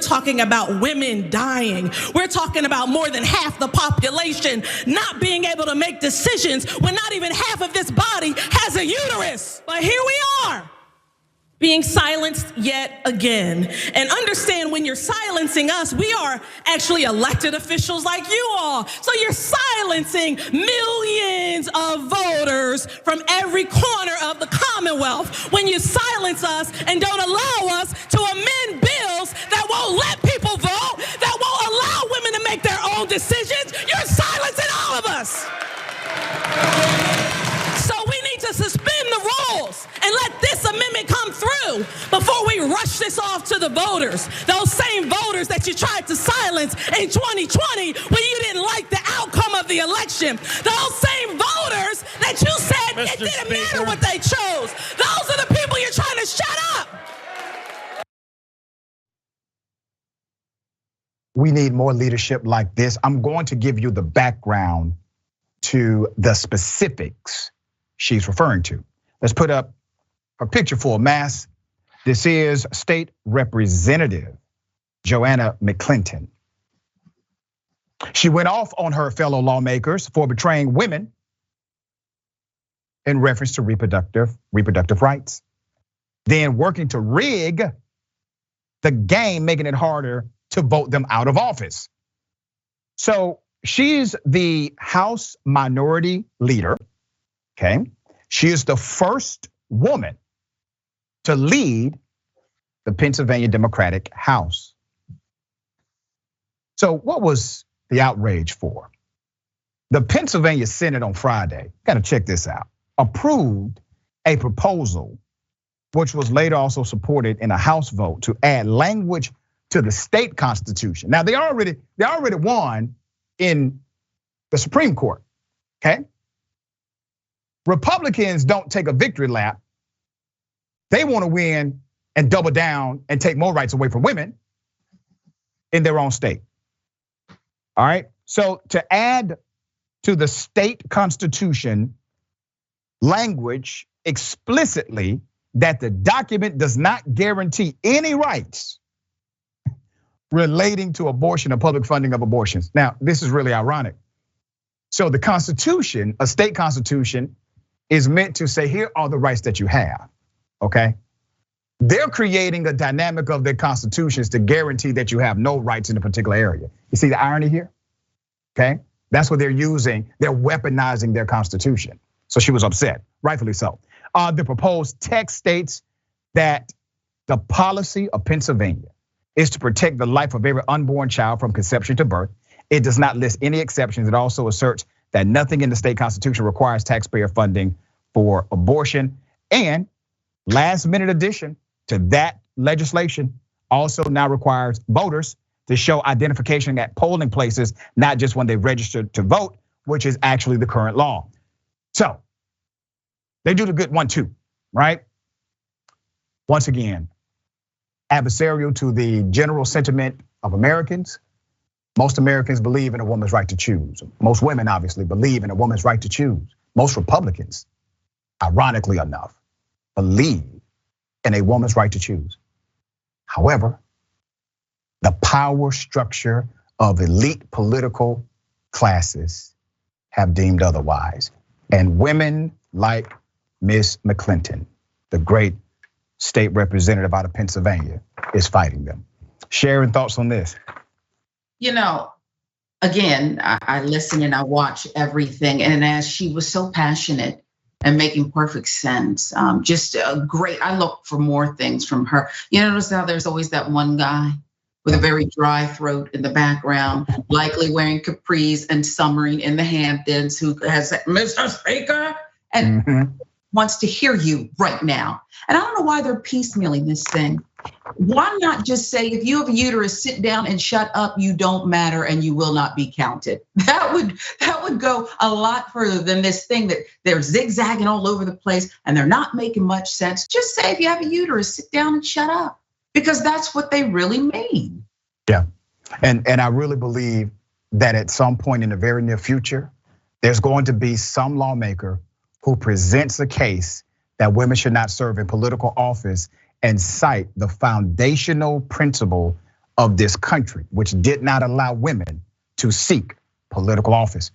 talking about women dying. We're talking about more than half the population not being able to make decisions when not even half of this body has a uterus. But here we are, being silenced yet again. And understand, when you're silencing us, we are actually elected officials like you all. So you're silencing millions of voters from every corner of the Commonwealth when you silence us and don't allow us to amend bills that won't let people vote, that won't allow women to make their own decisions. You're silencing all of us. So we need to suspend the rules and let this amendment come through before we rush this off to the voters. Those same voters that you tried to silence in 2020 when you didn't like the outcome of the election. Those same voters that you said it didn't matter what they chose. Those are the people you're trying to shut up. We need more leadership like this. I'm going to give you the background to the specifics she's referring to. Let's put up a picture full mass. This is State Representative Joanna McClinton. She went off on her fellow lawmakers for betraying women in reference to reproductive rights, then working to rig the game, making it harder to vote them out of office. So she's the House Minority Leader, okay? She is the first woman to lead the Pennsylvania Democratic House. So what was the outrage for? The Pennsylvania Senate on Friday, gotta check this out, approved a proposal which was later also supported in a House vote to add language to the state constitution. Now they already won in the Supreme Court, okay? Republicans don't take a victory lap. They want to win and double down and take more rights away from women in their own state. All right, so to add to the state constitution language explicitly that the document does not guarantee any rights relating to abortion or public funding of abortions. Now, this is really ironic. So the Constitution, a state constitution, is meant to say, here are the rights that you have, okay? They're creating a dynamic of their constitutions to guarantee that you have no rights in a particular area. You see the irony here, okay? That's what they're using. They're weaponizing their constitution. So she was upset, rightfully so. The proposed text states that the policy of Pennsylvania is to protect the life of every unborn child from conception to birth. It does not list any exceptions. It also asserts that nothing in the state constitution requires taxpayer funding for abortion. And last minute addition to that legislation also now requires voters to show identification at polling places, not just when they registered to vote, which is actually the current law. So they do the good one too, right? Once again, adversarial to the general sentiment of Americans. Most Americans believe in a woman's right to choose. Most women obviously believe in a woman's right to choose. Most Republicans, ironically enough, believe in a woman's right to choose. However, the power structure of elite political classes have deemed otherwise. And women like Ms. McClinton, the great state representative out of Pennsylvania, is fighting them. Sharon, thoughts on this? You know, again, I listen and I watch everything. And as she was so passionate and making perfect sense, just great. I look for more things from her. You notice how there's always that one guy with a very dry throat in the background, likely wearing capris and summering in the Hamptons, who has Mr. Speaker, and wants to hear you right now. And I don't know why they're piecemealing this thing. Why not just say, if you have a uterus, sit down and shut up, you don't matter and you will not be counted. That would go a lot further than this thing that they're zigzagging all over the place and they're not making much sense. Just say, if you have a uterus, sit down and shut up, because that's what they really mean. Yeah, and I really believe that at some point in the very near future, there's going to be some lawmaker who presents a case that women should not serve in political office and cite the foundational principle of this country, which did not allow women to seek political office.